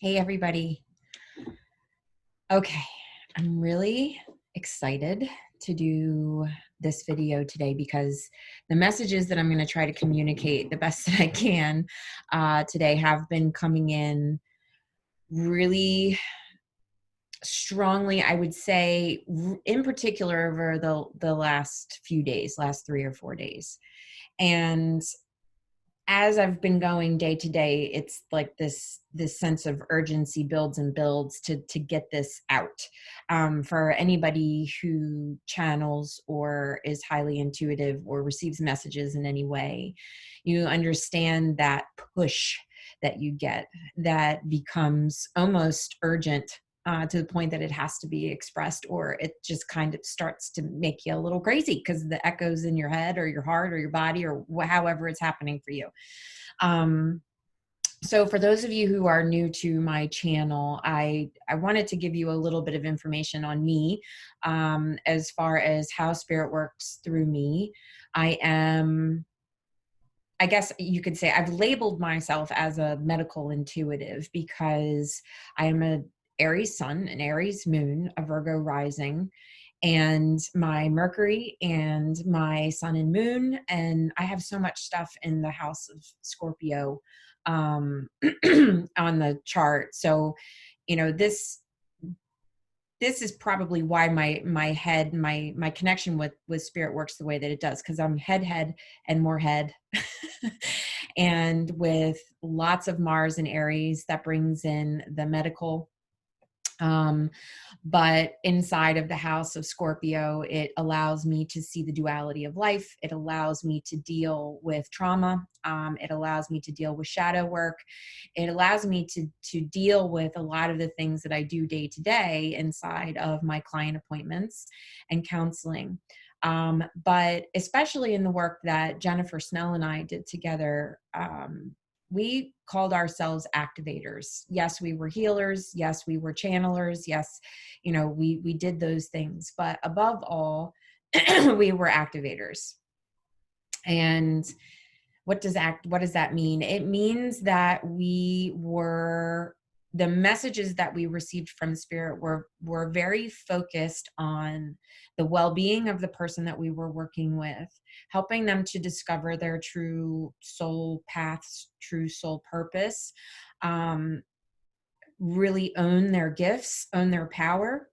Hey, everybody. Okay, I'm really excited to do this video today because the messages that I'm going to try to communicate the best that I can today have been coming in really strongly, I would say, in particular over the last few days, last 3 or 4 days. And as I've been going day to day, it's like this sense of urgency builds and builds to get this out. For anybody who channels or is highly intuitive or receives messages in any way, you understand that push that you get that becomes almost urgent, to the point that it has to be expressed, or it just kind of starts to make you a little crazy because the echoes in your head or your heart or your body or however it's happening for you. Um, so for those of you who are new to my channel, I wanted to give you a little bit of information on me, as far as how spirit works through me. I guess you could say I've labeled myself as a medical intuitive because I am a Aries sun, an Aries moon, a Virgo rising, and my Mercury and my sun and moon. And I have so much stuff in the house of Scorpio, on the chart. So, you know, this is probably why my connection with spirit works the way that it does, because I'm head and more head. And with lots of Mars and Aries, that brings in the medical. um, but inside of the house of Scorpio, it allows me to see the duality of life. It allows me to deal with trauma. It allows me to deal with shadow work. It allows me to deal with a lot of the things that I do day to day inside of my client appointments and counseling. But especially in the work that Jennifer Snell and I did together, we called ourselves activators. Yes, we were healers. Yes, we were channelers. Yes, we did those things. But above all, we were activators. And what does that mean? It means that the messages that we received from spirit were very focused on the well-being of the person that we were working with, helping them to discover their true soul paths, true soul purpose, um, really own their gifts, own their power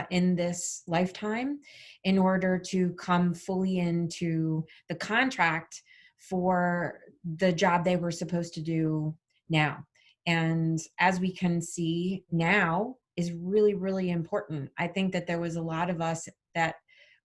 in this lifetime, in order to come fully into the contract for the job they were supposed to do now. And as we can see, now is really, really important. I think that there was a lot of us that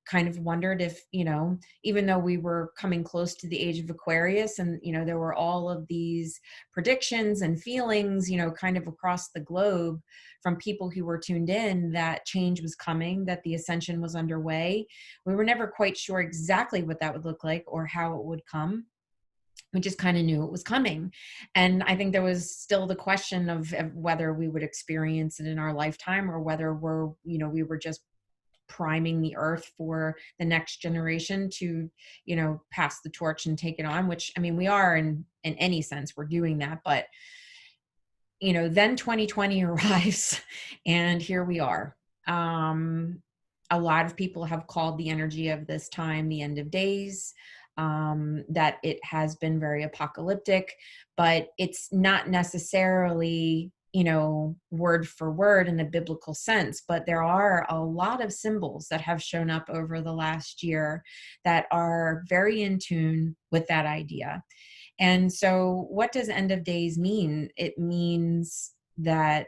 kind of wondered if, even though we were coming close to the age of Aquarius, and, there were all of these predictions and feelings, kind of across the globe from people who were tuned in, that change was coming, that the ascension was underway. We were never quite sure exactly what that would look like or how it would come. We just kind of knew it was coming. And I think there was still the question of whether we would experience it in our lifetime, or whether we were just priming the earth for the next generation to, pass the torch and take it on, which, I mean, we are in any sense, we're doing that. But, then 2020 arrives and here we are. A lot of people have called the energy of this time the end of days, that it has been very apocalyptic, but it's not necessarily, word for word in a biblical sense. But there are a lot of symbols that have shown up over the last year that are very in tune with that idea. And so what does end of days mean? It means that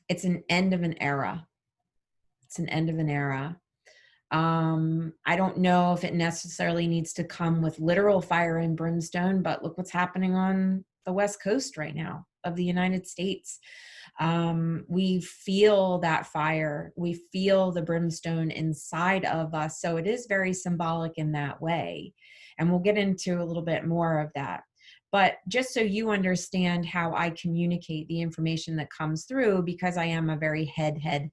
it's an end of an era. It's an end of an era. I don't know if it necessarily needs to come with literal fire and brimstone, but look what's happening on the West Coast right now of the United States. We feel that fire, we feel the brimstone inside of us. So it is very symbolic in that way. And we'll get into a little bit more of that. But just so you understand how I communicate the information that comes through, because I am a very head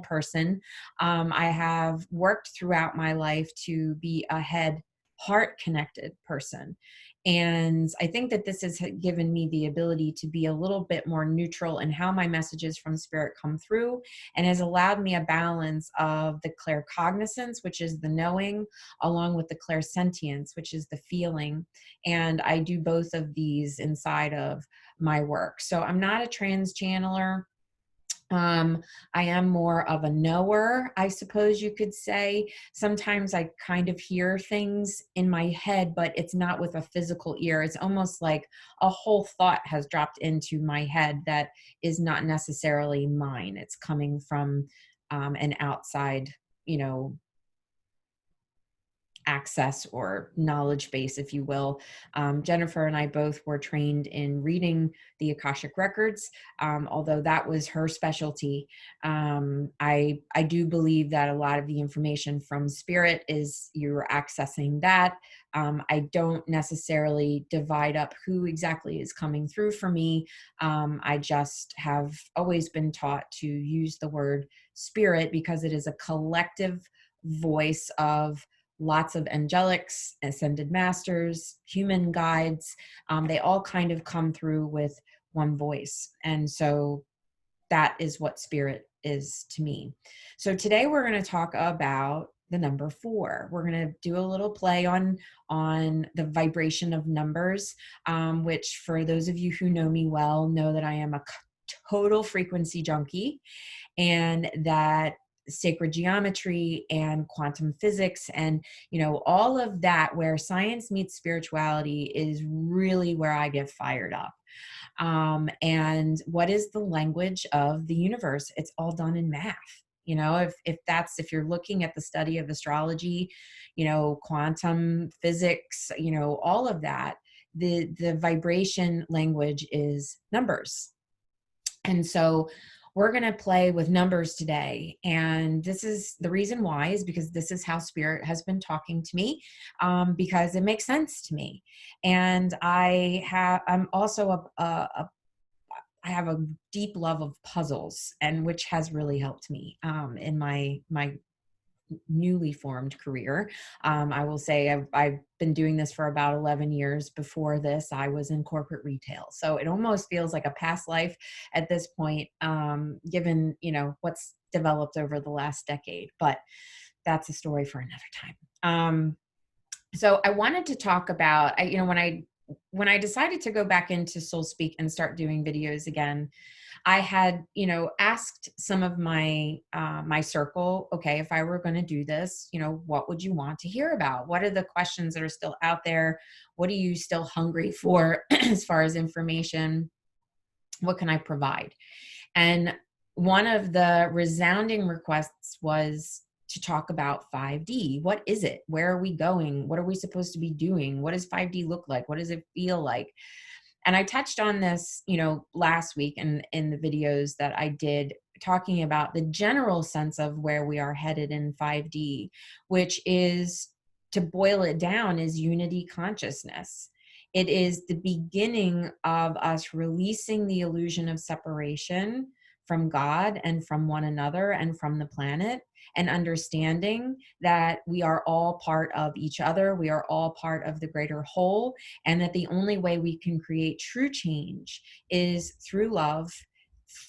person, I have worked throughout my life to be a head heart connected person. And I think that this has given me the ability to be a little bit more neutral in how my messages from spirit come through, and has allowed me a balance of the claircognizance, which is the knowing, along with the clairsentience, which is the feeling. And I do both of these inside of my work. So I'm not a trans channeler. um, I am more of a knower, I suppose you could say. Sometimes I kind of hear things in my head, but it's not with a physical ear. It's almost like a whole thought has dropped into my head that is not necessarily mine. It's coming from an outside, you know, access or knowledge base, if you will. Jennifer and I both were trained in reading the Akashic records, although that was her specialty. I do believe that a lot of the information from spirit is you're accessing that. I don't necessarily divide up who exactly is coming through for me. I just have always been taught to use the word spirit because it is a collective voice of lots of angelics, ascended masters, human guides. They all kind of come through with one voice. And so that is what spirit is to me. So today we're going to talk about the number 4. We're going to do a little play on the vibration of numbers, which for those of you who know me well know that I am a total frequency junkie, and that sacred geometry and quantum physics and all of that, where science meets spirituality, is really where I get fired up. And what is the language of the universe? It's all done in math. If you're looking at the study of astrology, quantum physics, all of that, the vibration language is numbers. And so we're going to play with numbers today. And this is the reason why, is because this is how spirit has been talking to me, because it makes sense to me. And I'm also I have a deep love of puzzles, and which has really helped me in my newly formed career. I will say I've been doing this for about 11 years. Before this, I was in corporate retail. So it almost feels like a past life at this point, given, what's developed over the last decade. But that's a story for another time. So I wanted to talk about, when I decided to go back into Soul Speak and start doing videos again, I had, asked some of my my circle, okay, if I were going to do this, what would you want to hear about? What are the questions that are still out there? What are you still hungry for as far as information? What can I provide? And one of the resounding requests was to talk about 5D. What is it? Where are we going? What are we supposed to be doing? What does 5D look like? What does it feel like? And I touched on this, last week in the videos that I did, talking about the general sense of where we are headed in 5D, which is, to boil it down, is unity consciousness. It is the beginning of us releasing the illusion of separation from God and from one another and from the planet, and understanding that we are all part of each other. We are all part of the greater whole, and that the only way we can create true change is through love,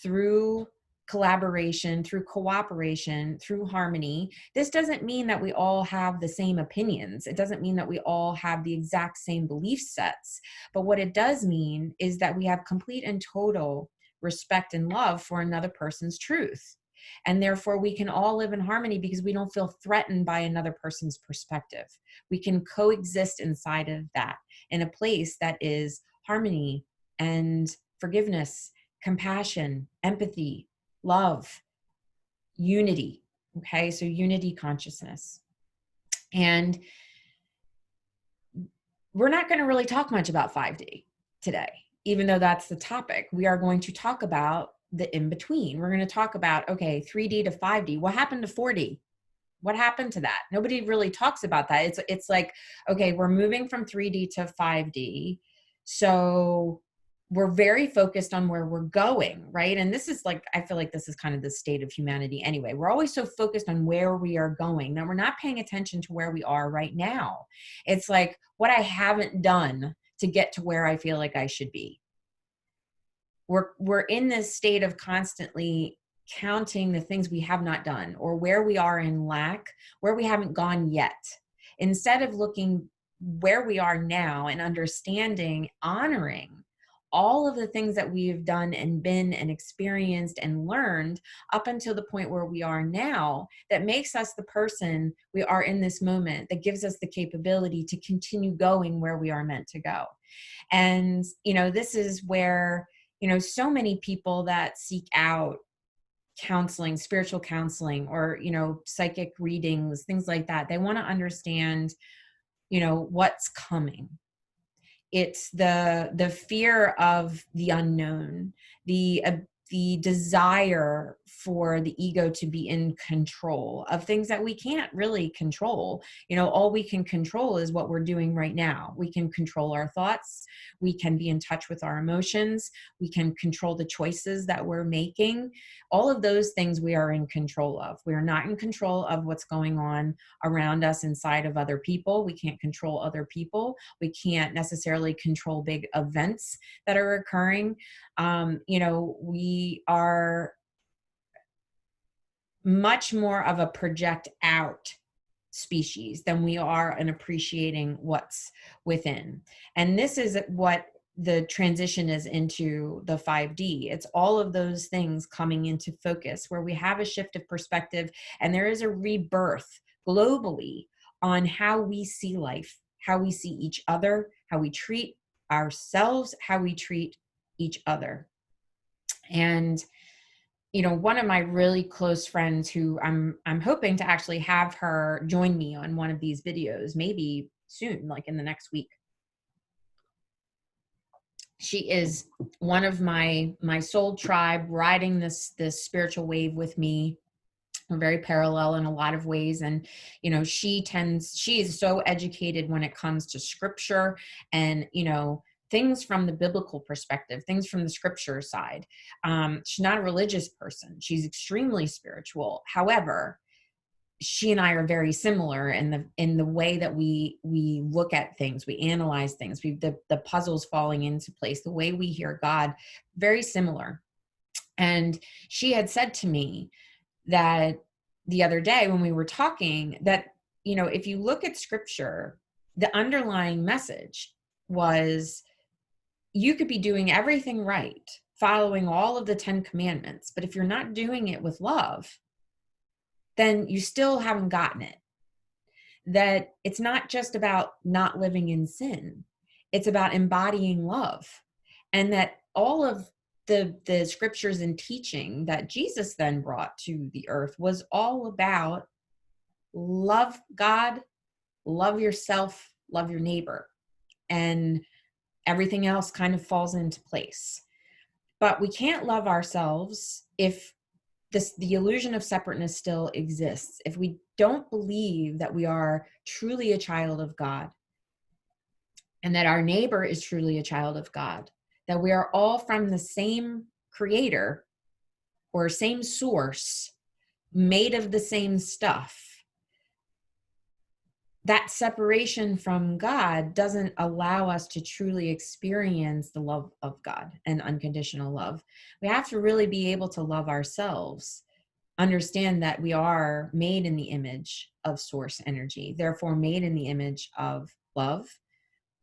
through collaboration, through cooperation, through harmony. This doesn't mean that we all have the same opinions. It doesn't mean that we all have the exact same belief sets. But what it does mean is that we have complete and total respect and love for another person's truth. And therefore, we can all live in harmony because we don't feel threatened by another person's perspective. We can coexist inside of that, in a place that is harmony and forgiveness, compassion, empathy, love, unity. Okay, so unity consciousness. And we're not going to really talk much about 5D today, even though that's the topic. We are going to talk about the in between. We're going to talk about, okay, 3D to 5D. What happened to 4D? What happened to that? Nobody really talks about that. It's like, okay, we're moving from 3D to 5D. So we're very focused on where we're going, right? And this is like, I feel like this is kind of the state of humanity anyway. We're always so focused on where we are going that we're not paying attention to where we are right now. It's like what I haven't done to get to where I feel like I should be. We're in this state of constantly counting the things we have not done, or where we are in lack, where we haven't gone yet, instead of looking where we are now and understanding, honoring all of the things that we've done and been and experienced and learned up until the point where we are now, that makes us the person we are in this moment, that gives us the capability to continue going where we are meant to go. And, this is where, so many people that seek out counseling, spiritual counseling, or, psychic readings, things like that, they want to understand, what's coming. It's the fear of the unknown, the desire for the ego to be in control of things that we can't really control. All we can control is what we're doing right now. We can control our thoughts. We can be in touch with our emotions. We can control the choices that we're making. All of those things we are in control of. We are not in control of what's going on around us inside of other people. We can't control other people. We can't necessarily control big events that are occurring. We are much more of a project out species than we are in appreciating what's within. And this is what the transition is into the 5D. It's all of those things coming into focus, where we have a shift of perspective and there is a rebirth globally on how we see life, how we see each other, how we treat ourselves, how we treat each other. And one of my really close friends, who I'm hoping to actually have her join me on one of these videos, maybe soon, like in the next week. She is one of my soul tribe, riding this spiritual wave with me. We're very parallel in a lot of ways. And, she is so educated when it comes to scripture and, things from the biblical perspective, things from the scripture side. She's not a religious person. She's extremely spiritual. However, she and I are very similar in the way that we look at things, we analyze things, the puzzles falling into place, the way we hear God, very similar. And she had said to me that the other day when we were talking, that, if you look at scripture, the underlying message was, you could be doing everything right, following all of the 10 commandments, but if you're not doing it with love, then you still haven't gotten it. That it's not just about not living in sin. It's about embodying love. And that all of the scriptures and teaching that Jesus then brought to the earth was all about love God, love yourself, love your neighbor. And everything else kind of falls into place. But we can't love ourselves if the illusion of separateness still exists. If we don't believe that we are truly a child of God, and that our neighbor is truly a child of God, that we are all from the same creator or same source, made of the same stuff, that separation from God doesn't allow us to truly experience the love of God and unconditional love. We have to really be able to love ourselves, understand that we are made in the image of source energy, therefore made in the image of love.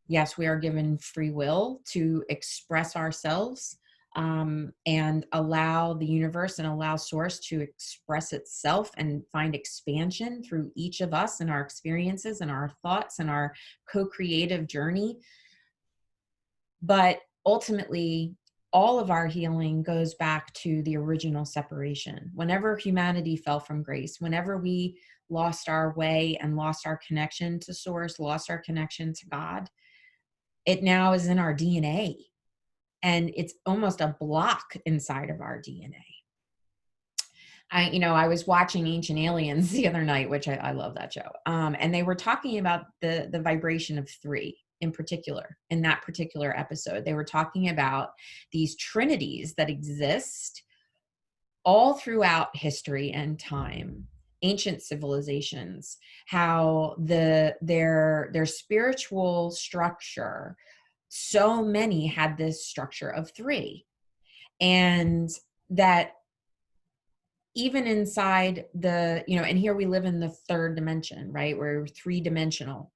Yes, we are given free will to express ourselves, and allow the universe and allow source to express itself and find expansion through each of us and our experiences and our thoughts and our co-creative journey. But ultimately, all of our healing goes back to the original separation. Whenever humanity fell from grace, whenever we lost our way and lost our connection to source, lost our connection to God, it now is in our DNA. And it's almost a block inside of our DNA. I was watching Ancient Aliens the other night, which I love that show. And they were talking about the vibration of 3 in particular, in that particular episode. They were talking about these trinities that exist all throughout history and time, ancient civilizations, how their spiritual structure so many had this structure of 3. And that even inside the, and here we live in the 3rd dimension, right? We're 3-dimensional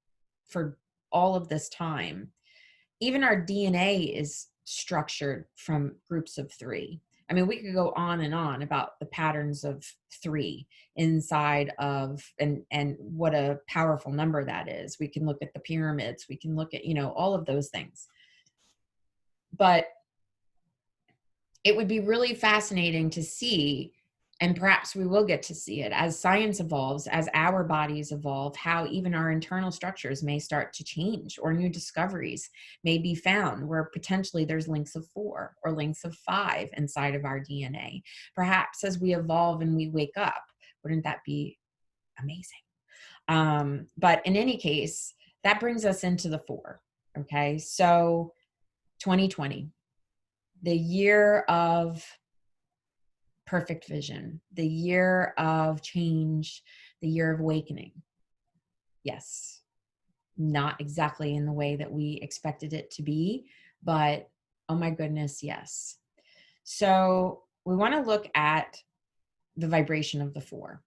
for all of this time. Even our DNA is structured from groups of 3. I mean, we could go on and on about the patterns of 3 inside of, and what a powerful number that is. We can look at the pyramids, we can look at, all of those things. But it would be really fascinating to see, and perhaps we will get to see it as science evolves, as our bodies evolve, how even our internal structures may start to change, or new discoveries may be found where potentially there's links of 4 or links of 5 inside of our DNA. Perhaps as we evolve and we wake up, wouldn't that be amazing? But in any case, that brings us into the 4. Okay, so 2020. The year of perfect vision, the year of change, the year of awakening. Yes, not exactly in the way that we expected it to be, but oh my goodness, yes. So we want to look at the vibration of the 4.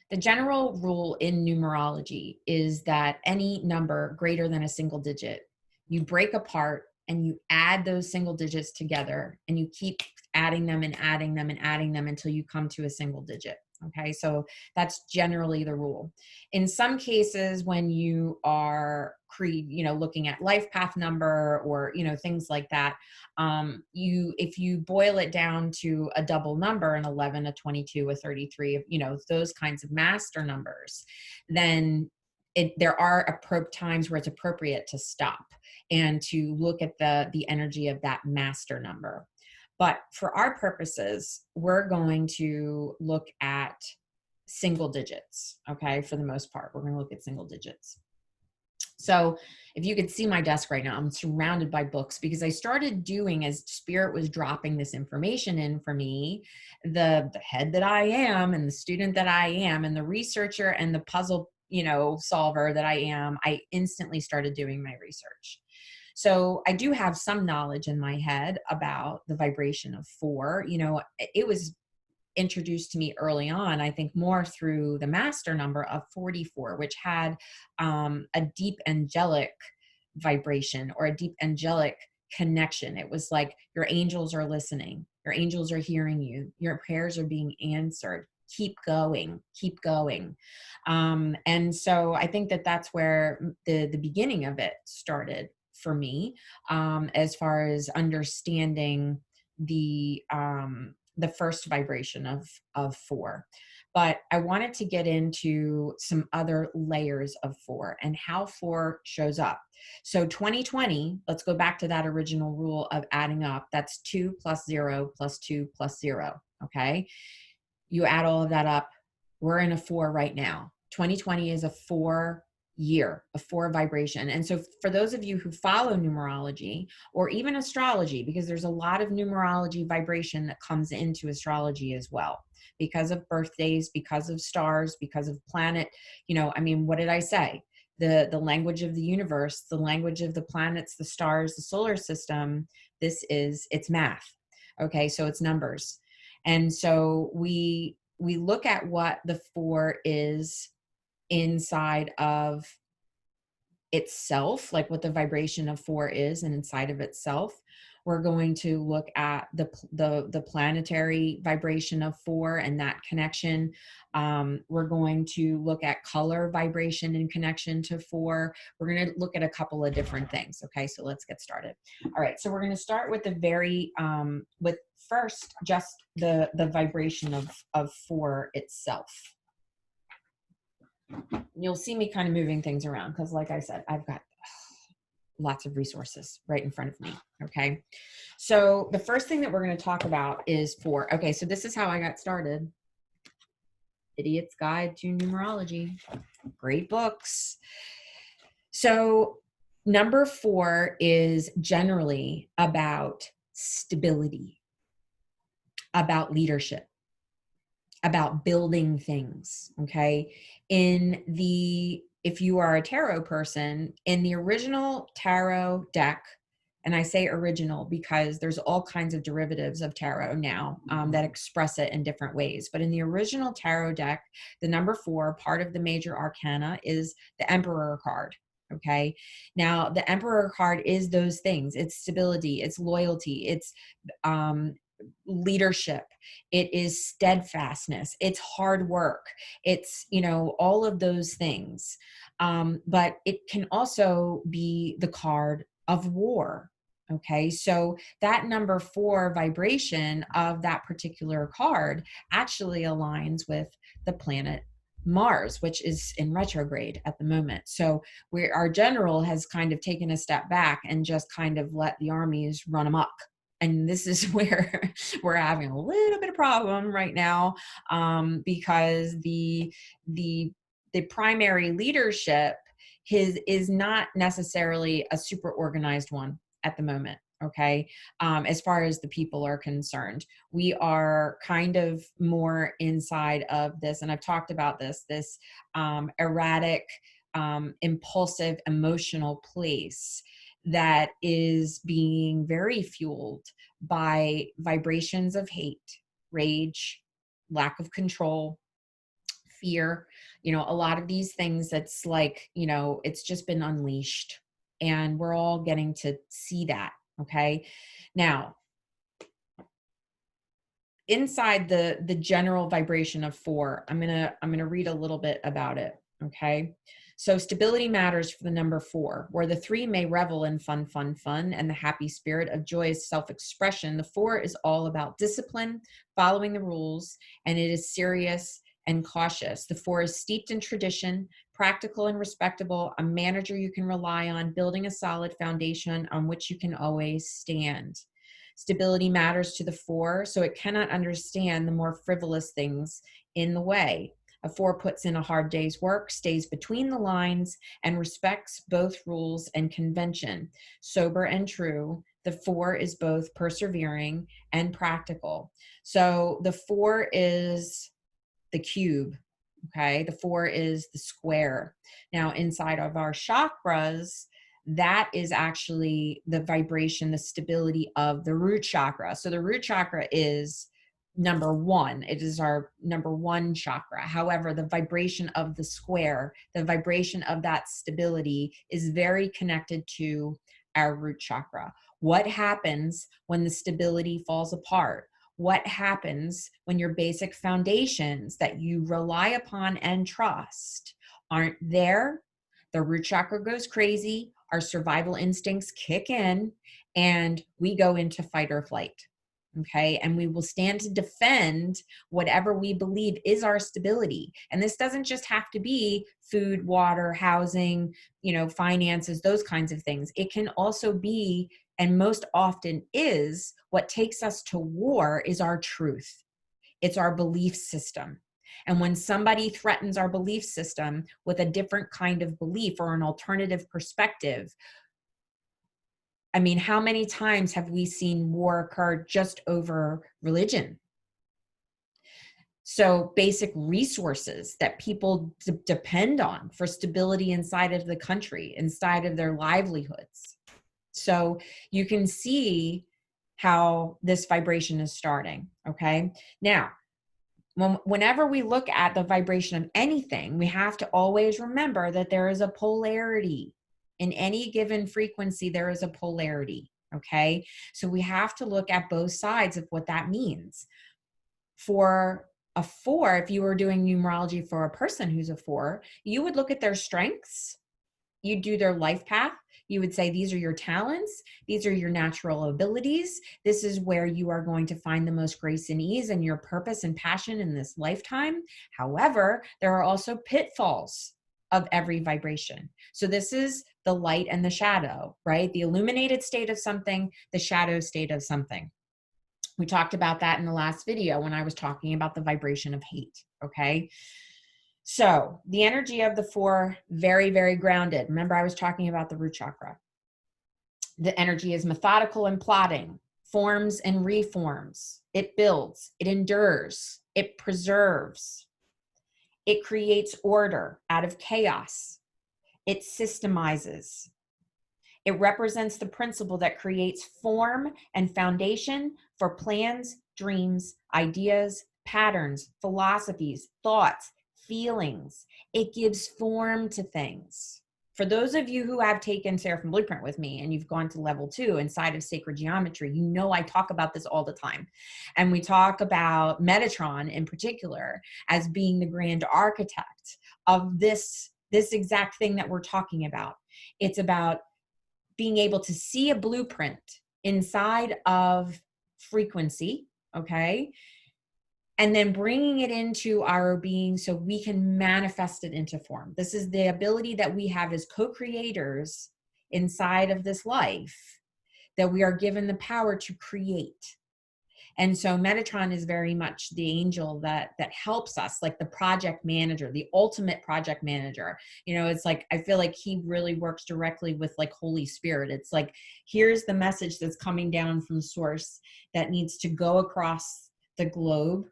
The general rule in numerology is that any number greater than a single digit, you break apart and you add those single digits together, and you keep adding them and adding them and adding them until you come to a single digit. Okay, so that's generally the rule. In some cases, when you are looking at life path number, or things like that, if you boil it down to a double number, an 11, a 22, a 33, those kinds of master numbers, then there are times where it's appropriate to stop and to look at the energy of that master number. But for our purposes, we're going to look at single digits, okay? For the most part, we're going to look at single digits. So if you could see my desk right now, I'm surrounded by books, because I started doing, as Spirit was dropping this information in for me, the head that I am, and the student that I am, and the researcher and the puzzle, solver that I am, I instantly started doing my research. So I do have some knowledge in my head about the vibration of 4. It was introduced to me early on, I think more through the master number of 44, which had a deep angelic vibration, or a deep angelic connection. It was like your angels are listening, your angels are hearing you, your prayers are being answered. Keep going, keep going. And so I think that that's where the beginning of it started for me, as far as understanding the first vibration of 4. But I wanted to get into some other layers of 4 and how 4 shows up. So 2020, let's go back to that original rule of adding up. That's 2 plus 0 plus 2 plus 0. Okay. You add all of that up. We're in a 4 right now. 2020 is a 4 year, a 4 vibration. And so for those of you who follow numerology, or even astrology, because there's a lot of numerology vibration that comes into astrology as well, because of birthdays, because of stars, because of planet, what did I say? The language of the universe, the language of the planets, the stars, the solar system, it's math. Okay, so it's numbers. And so we look at what the 4 is inside of itself, like what the vibration of 4 is, and inside of itself. We're going to look at the planetary vibration of 4 and that connection. We're going to look at color vibration in connection to 4. We're going to look at a couple of different things. Okay, so let's get started. All right, so we're going to start with with first just the vibration of 4 itself. You'll see me kind of moving things around because, like I said, I've got lots of resources right in front of me. Okay. So the first thing that we're going to talk about is 4. Okay. So this is how I got started. Idiot's Guide to Numerology. Great books. So number 4 is generally about stability, about leadership, about building things. Okay. In the if you are a tarot person, in the original tarot deck, and I say original because there's all kinds of derivatives of tarot now that express it in different ways. But in the original tarot deck, the number 4, part of the major arcana, is the Emperor card. Okay. Now, the Emperor card is those things. It's stability, it's loyalty, it's leadership, it is steadfastness, it's hard work, it's, all of those things. But it can also be the card of war. Okay, so that number 4 vibration of that particular card actually aligns with the planet Mars, which is in retrograde at the moment. So our general has kind of taken a step back and just kind of let the armies run amok. And this is where we're having a little bit of problem right now, because the primary leadership is not necessarily a super organized one at the moment. Okay. As far as the people are concerned, we are kind of more inside of this. And I've talked about this erratic, impulsive, emotional place that is being very fueled by vibrations of hate, rage, lack of control, fear, a lot of these things that's like, it's just been unleashed, and we're all getting to see that. Okay. Now, inside the general vibration of 4, I'm going to read a little bit about it. Okay. So stability matters for the number 4. Where the 3 may revel in fun, and the happy spirit of joyous self-expression, the 4 is all about discipline, following the rules, and it is serious and cautious. The 4 is steeped in tradition, practical and respectable, a manager you can rely on, building a solid foundation on which you can always stand. Stability matters to the 4, so it cannot understand the more frivolous things in the way. A 4 puts in a hard day's work, stays between the lines, and respects both rules and convention. Sober and true, the 4 is both persevering and practical. So the 4 is the cube. Okay. The 4 is the square. Now, inside of our chakras, that is actually the vibration, the stability of the root chakra. So the root chakra is number 1. It is our number 1 chakra. However, the vibration of the square, the vibration of that stability, is very connected to our root chakra. What happens when the stability falls apart? What happens when your basic foundations that you rely upon and trust aren't there? The root chakra goes crazy, our survival instincts kick in, and we go into fight or flight. Okay. And we will stand to defend whatever we believe is our stability. And this doesn't just have to be food, water, housing, finances, those kinds of things. It can also be, and most often is, what takes us to war is our truth. It's our belief system. And when somebody threatens our belief system with a different kind of belief or an alternative perspective, I mean, how many times have we seen war occur just over religion? So basic resources that people depend on for stability inside of the country, inside of their livelihoods. So you can see how this vibration is starting. Okay. Now, whenever we look at the vibration of anything, we have to always remember that there is a polarity. In any given frequency, there is a polarity. Okay. So we have to look at both sides of what that means. For a 4, if you were doing numerology for a person who's a 4, you would look at their strengths, you'd do their life path. You would say, these are your talents. These are your natural abilities. This is where you are going to find the most grace and ease and your purpose and passion in this lifetime. However, there are also pitfalls of every vibration. So this is the light and the shadow, right? The illuminated state of something, the shadow state of something. We talked about that in the last video when I was talking about the vibration of hate. Okay. So the energy of the 4, very, very grounded. Remember, I was talking about the root chakra. The energy is methodical and plotting, forms and reforms. It builds, it endures, it preserves. It creates order out of chaos. It systemizes. It represents the principle that creates form and foundation for plans, dreams, ideas, patterns, philosophies, thoughts, feelings. It gives form to things. For those of you who have taken Seraphim Blueprint with me and you've gone to level 2 inside of sacred geometry, you know I talk about this all the time. And we talk about Metatron in particular as being the grand architect of this exact thing that we're talking about. It's about being able to see a blueprint inside of frequency, okay? And then bringing it into our being so we can manifest it into form. This is the ability that we have as co-creators inside of this life, that we are given the power to create. And so Metatron is very much the angel that helps us, like the project manager, the ultimate project manager. You know, it's like, I feel like he really works directly with like Holy Spirit. It's like, here's the message that's coming down from source that needs to go across the globe.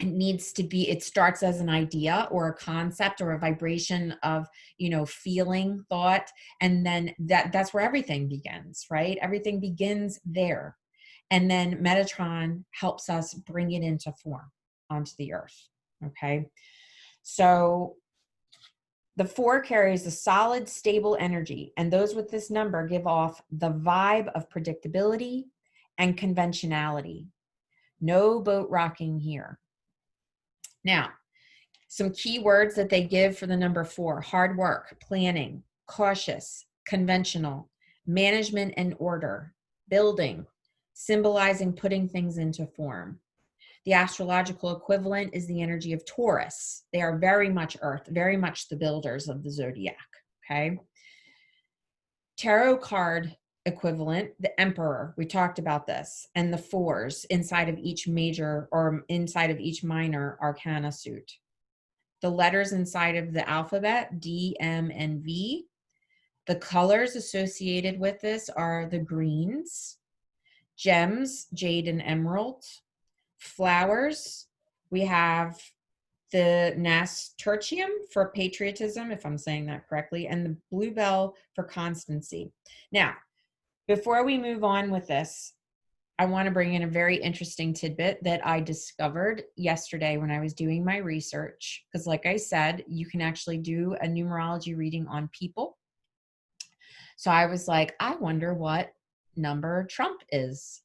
It starts as an idea or a concept or a vibration of, you know, feeling, thought, and then that's where everything begins, right? Everything begins there. And then Metatron helps us bring it into form onto the earth, okay? So the 4 carries a solid, stable energy, and those with this number give off the vibe of predictability and conventionality. No boat rocking here. Now, some key words that they give for the number 4: hard work, planning, cautious, conventional, management and order, building, symbolizing putting things into form. The astrological equivalent is the energy of Taurus. They are very much earth, very much the builders of the zodiac, okay? Tarot card equivalent, the Emperor, we talked about this, and the 4s inside of each major or inside of each minor arcana suit. The letters inside of the alphabet, D, M, and V. The colors associated with this are the greens. Gems, jade and emerald. Flowers, we have the nasturtium for patriotism, if I'm saying that correctly, and the bluebell for constancy. Now, before we move on with this, I want to bring in a very interesting tidbit that I discovered yesterday when I was doing my research. Because like I said, you can actually do a numerology reading on people. So I was like, I wonder what number Trump is.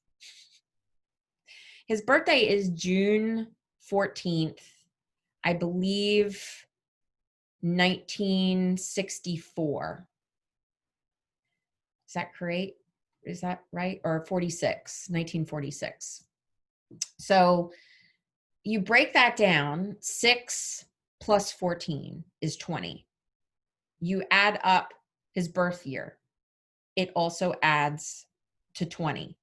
His birthday is June 14th, I believe, 1964. Is that correct? Is that right? Or 1946. So you break that down, 6 plus 14 is 20. You add up his birth year. It also adds to 20.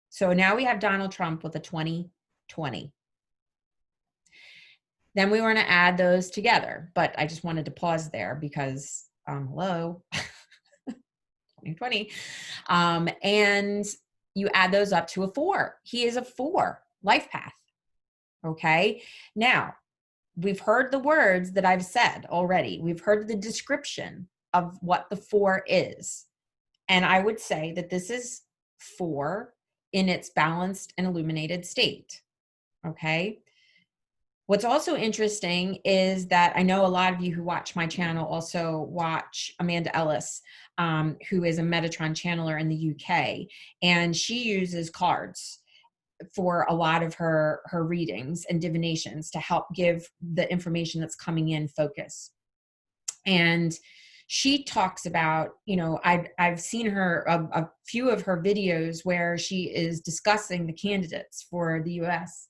So now we have Donald Trump with a 2020. Then we want to add those together, but I just wanted to pause there because, hello, 2020. And you add those up to a 4. He is a 4 life path. Okay. Now, we've heard the words that I've said already. We've heard the description of what the 4 is. And I would say that this is 4 in its balanced and illuminated state. Okay. What's also interesting is that I know a lot of you who watch my channel also watch Amanda Ellis, who is a Metatron channeler in the UK, and she uses cards for a lot of her readings and divinations to help give the information that's coming in focus. And she talks about, you know, I've seen her, a few of her videos where she is discussing the candidates for the US.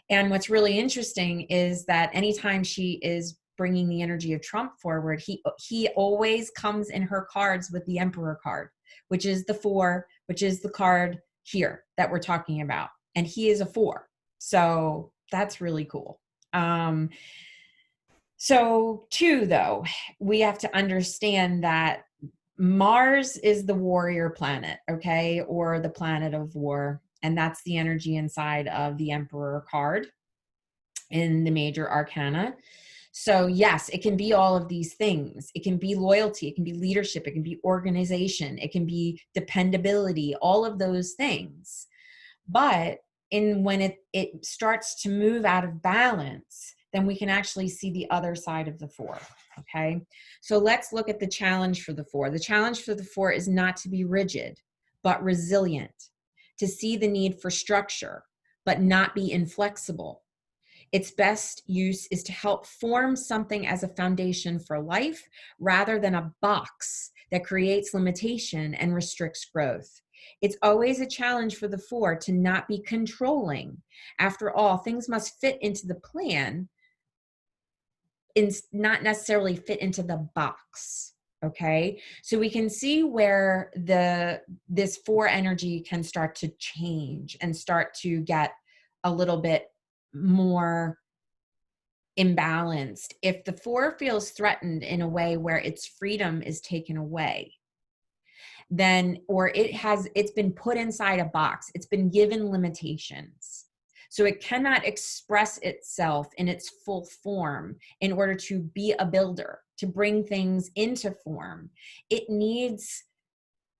And what's really interesting is that anytime she is bringing the energy of Trump forward, he always comes in her cards with the Emperor card, which is the 4, which is the card here that we're talking about. And he is a 4. So that's really cool. So 2, though, we have to understand that Mars is the warrior planet, okay, or the planet of war. And that's the energy inside of the Emperor card in the major arcana. So yes, it can be all of these things. It can be loyalty, it can be leadership, it can be organization, it can be dependability, all of those things. But when it starts to move out of balance, then we can actually see the other side of the 4. Okay. So let's look at the challenge for the 4. The challenge for the 4 is not to be rigid, but resilient, to see the need for structure, but not be inflexible. Its best use is to help form something as a foundation for life rather than a box that creates limitation and restricts growth. It's always a challenge for the 4 to not be controlling. After all, things must fit into the plan and not necessarily fit into the box. Okay, so we can see where this 4 energy can start to change and start to get a little bit more imbalanced if the 4 feels threatened in a way where its freedom is taken away. Then, or it's been put inside a box, it's been given limitations, so it cannot express itself in its full form in order to be a builder, to bring things into form. It needs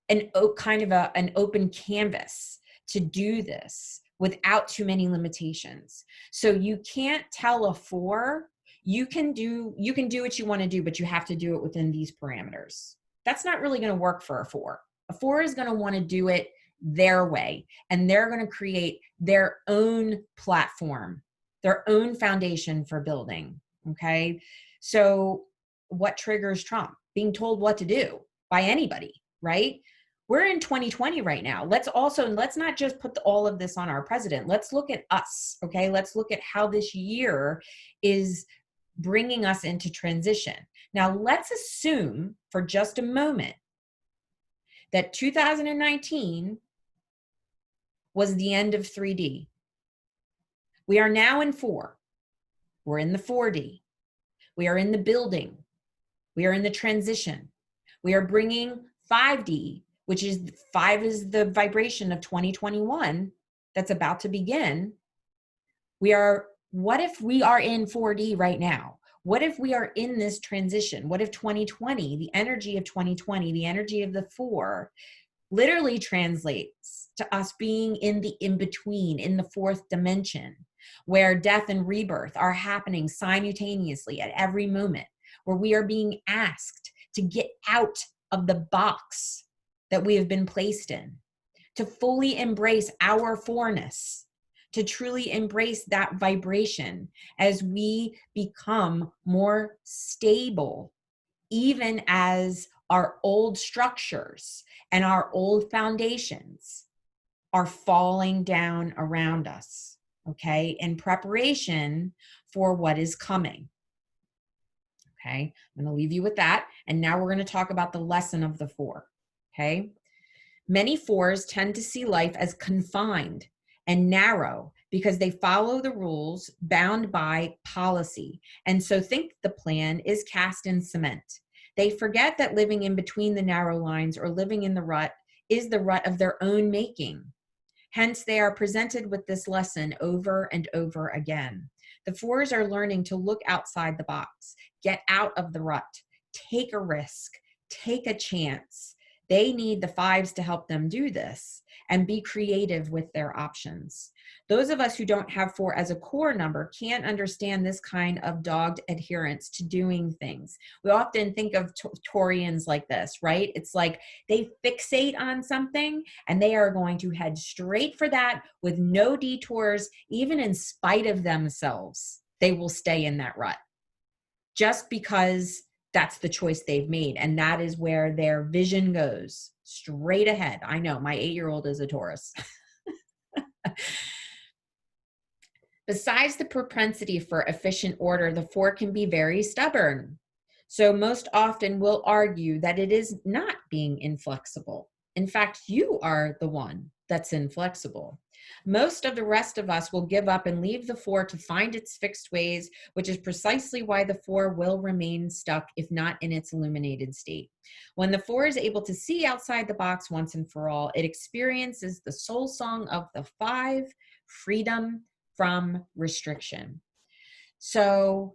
an open canvas to do this without too many limitations. So you can't tell a 4, you can do what you want to do, but you have to do it within these parameters. That's not really going to work for a 4. A 4 is going to want to do it their way, and they're going to create their own platform, their own foundation for building. Okay. So what triggers Trump? Being told what to do by anybody, right? We're in 2020 right now. Let's not just put all of this on our president. Let's look at us, okay? Let's look at how this year is bringing us into transition. Now, let's assume for just a moment that 2019 was the end of 3D. We are now in 4. We're in the 4D. We are in the building. We are in the transition. We are bringing 5D, which is 5 is the vibration of 2021 that's about to begin. What if we are in 4D right now? What if we are in this transition? What if 2020, the energy of 2020, the energy of the 4, literally translates to us being in the in-between, in the 4th dimension, where death and rebirth are happening simultaneously at every moment, where we are being asked to get out of the box that we have been placed in, to fully embrace our 4-ness, to truly embrace that vibration as we become more stable, even as our old structures and our old foundations are falling down around us, okay, in preparation for what is coming. Okay, I'm going to leave you with that. And now we're going to talk about the lesson of the 4. Okay. Many 4s tend to see life as confined and narrow because they follow the rules bound by policy, and so think the plan is cast in cement. They forget that living in between the narrow lines or living in the rut is the rut of their own making. Hence, they are presented with this lesson over and over again. The 4s are learning to look outside the box, get out of the rut, take a risk, take a chance. They need the 5s to help them do this and be creative with their options. Those of us who don't have 4 as a core number can't understand this kind of dogged adherence to doing things. We often think of Taurians like this, right? It's like they fixate on something and they are going to head straight for that with no detours, even in spite of themselves. They will stay in that rut just because that's the choice they've made. And that is where their vision goes, straight ahead. I know my 8-year-old is a Taurus. Besides the propensity for efficient order, the 4 can be very stubborn. So most often will argue that it is not being inflexible. In fact, you are the one that's inflexible. Most of the rest of us will give up and leave the 4 to find its fixed ways, which is precisely why the 4 will remain stuck, if not in its illuminated state. When the 4 is able to see outside the box once and for all, it experiences the soul song of the 5, freedom from restriction. So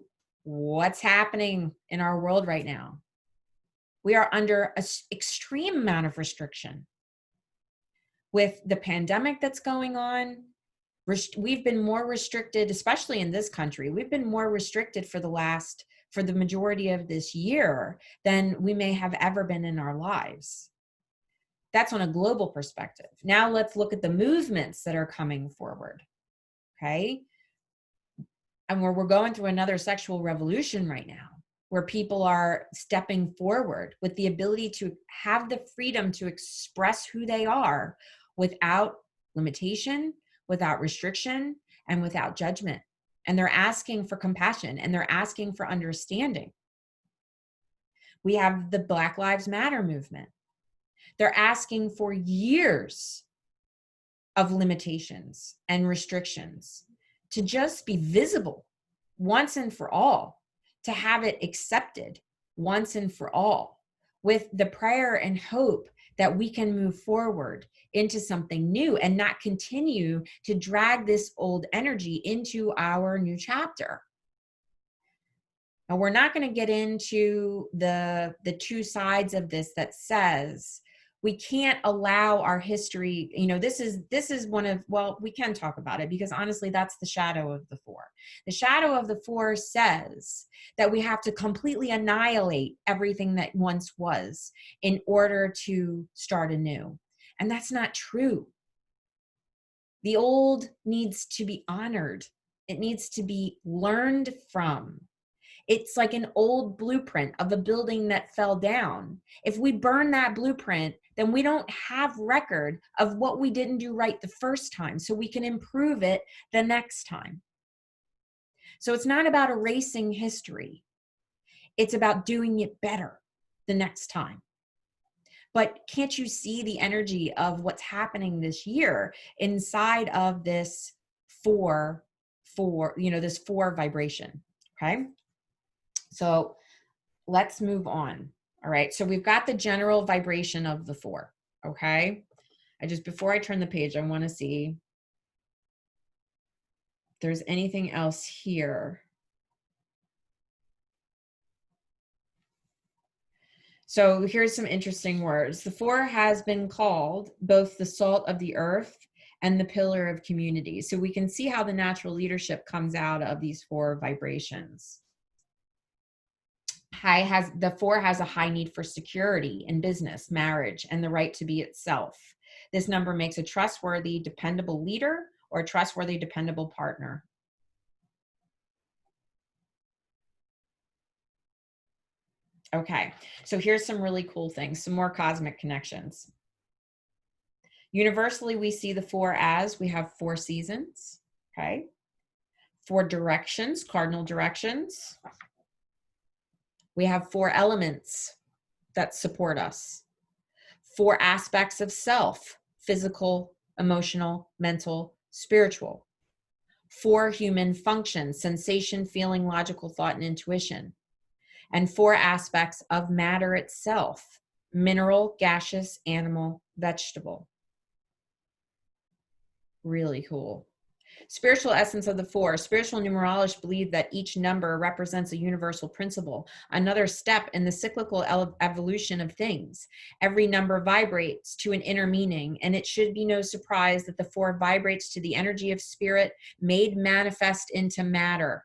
What's happening in our world right now? We are under an extreme amount of restriction. With the pandemic that's going on, we've been more restricted, especially in this country. We've been more restricted for the majority of this year than we may have ever been in our lives. That's on a global perspective. Now let's look at the movements that are coming forward. Okay. And where we're going through another sexual revolution right now, where people are stepping forward with the ability to have the freedom to express who they are without limitation, without restriction, and without judgment. And they're asking for compassion and they're asking for understanding. We have the Black Lives Matter movement. They're asking for years of limitations and restrictions to just be visible once and for all, to have it accepted once and for all, with the prayer and hope that we can move forward into something new and not continue to drag this old energy into our new chapter. Now, we're not going to get into the two sides of this that says we can't allow our history, this is one of, well, we can talk about it because honestly, that's the shadow of the four. The shadow of the four says that we have to completely annihilate everything that once was in order to start anew. And that's not true. The old needs to be honored. It needs to be learned from. It's like an old blueprint of a building that fell down. If we burn that blueprint, then we don't have record of what we didn't do right the first time, so we can improve it the next time. So it's not about erasing history. It's about doing it better the next time. But can't you see the energy of what's happening this year inside of this this four vibration, okay? So let's move on. All right. So we've got the general vibration of the four. Okay. Before I turn the page, I want to see if there's anything else here. So here's some interesting words. The four has been called both the salt of the earth and the pillar of community. So we can see how the natural leadership comes out of these four vibrations. The four has a high need for security in business, marriage, and the right to be itself. This number makes a trustworthy, dependable leader or a trustworthy, dependable partner. Okay, so here's some really cool things, some more cosmic connections. Universally, we see the four as we have 4 seasons, okay? 4 directions, cardinal directions. We have 4 elements that support us. 4 aspects of self: physical, emotional, mental, spiritual. 4 human functions: sensation, feeling, logical thought, and intuition. And 4 aspects of matter itself: mineral, gaseous, animal, vegetable. Really cool. Spiritual essence of the four. Spiritual numerologists believe that each number represents a universal principle, another step in the cyclical evolution of things. Every number vibrates to an inner meaning, and it should be no surprise that the 4 vibrates to the energy of spirit made manifest into matter,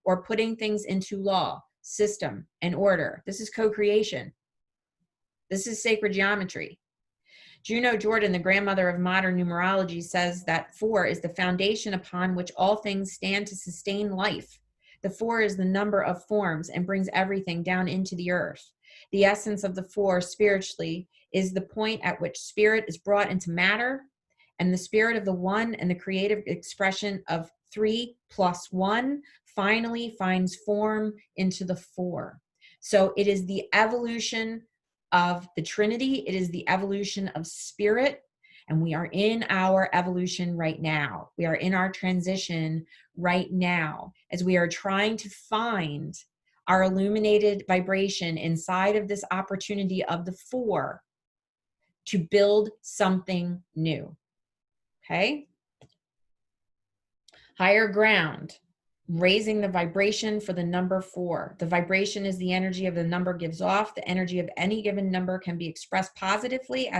or putting things into law, system, and order. This is co-creation. This is sacred geometry. Juno Jordan, the grandmother of modern numerology, says that 4 is the foundation upon which all things stand to sustain life. The 4 is the number of forms and brings everything down into the earth. The essence of the 4 spiritually is the point at which spirit is brought into matter, and the spirit of the one and the creative expression of 3 plus 1 finally finds form into the 4. So it is the evolution of the Trinity. It is the evolution of spirit. And we are in our evolution right now. We are in our transition right now as we are trying to find our illuminated vibration inside of this opportunity of the 4 to build something new. Okay? Higher ground. raising the vibration for the number 4. The vibration is the energy of the number gives off. The energy of any given number can be expressed positively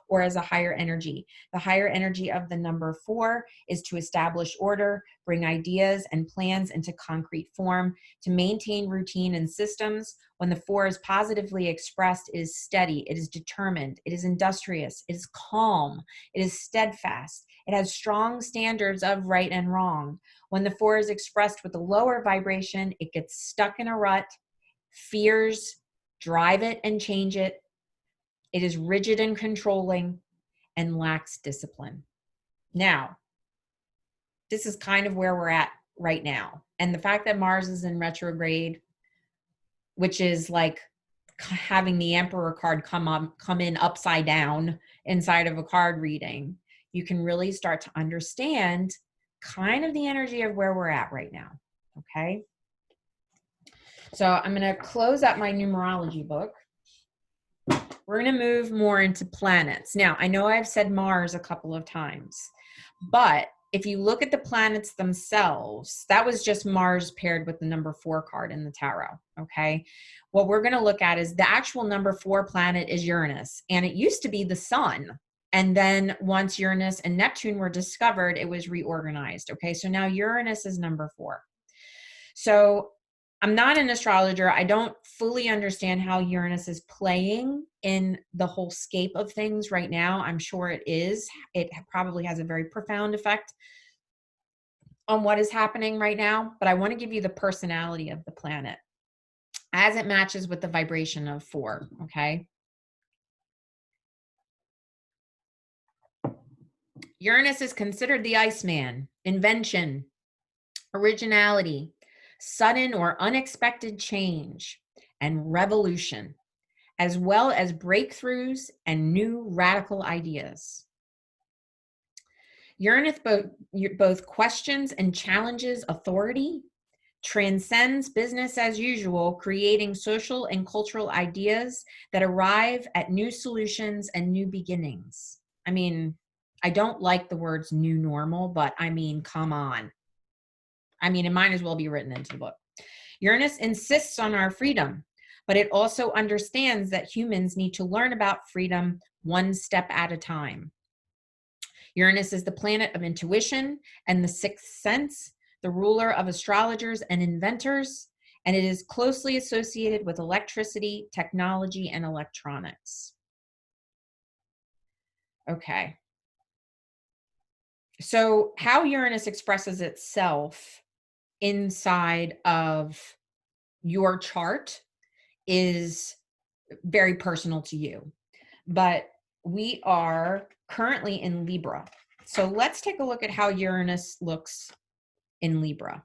or as a higher energy. The higher energy of the number 4 is to establish order, bring ideas and plans into concrete form, to maintain routine and systems. When the 4 is positively expressed, it is steady, it is determined, it is industrious, it is calm, it is steadfast. It has strong standards of right and wrong. When the 4 is expressed with a lower vibration, it gets stuck in a rut, fears drive it and change it. It is rigid and controlling and lacks discipline. Now, this is kind of where we're at right now. And the fact that Mars is in retrograde, which is like having the Emperor card come in upside down inside of a card reading, you can really start to understand kind of the energy of where we're at right now. Okay. So I'm going to close up my numerology book. We're going to move more into planets. Now, I know I've said Mars a couple of times, but if you look at the planets themselves, that was just Mars paired with the number 4 card in the tarot. Okay. What we're going to look at is the actual number 4 planet is Uranus, and it used to be the sun. And then once Uranus and Neptune were discovered, it was reorganized. Okay. So now Uranus is number 4. So I'm not an astrologer. I don't fully understand how Uranus is playing in the whole scape of things right now. I'm sure it is. It probably has a very profound effect on what is happening right now. But I want to give you the personality of the planet as it matches with the vibration of 4. Okay. Uranus is considered the Iceman, invention, originality, sudden or unexpected change, and revolution, as well as breakthroughs and new radical ideas. Uranus both questions and challenges authority, transcends business as usual, creating social and cultural ideas that arrive at new solutions and new beginnings. I mean, I don't like the words new normal, but I mean, come on. I mean, it might as well be written into the book. Uranus insists on our freedom, but it also understands that humans need to learn about freedom one step at a time. Uranus is the planet of intuition and the sixth sense, the ruler of astrologers and inventors, and it is closely associated with electricity, technology, and electronics. Okay. So how Uranus expresses itself inside of your chart is very personal to you. But we are currently in Libra. So let's take a look at how Uranus looks in Libra.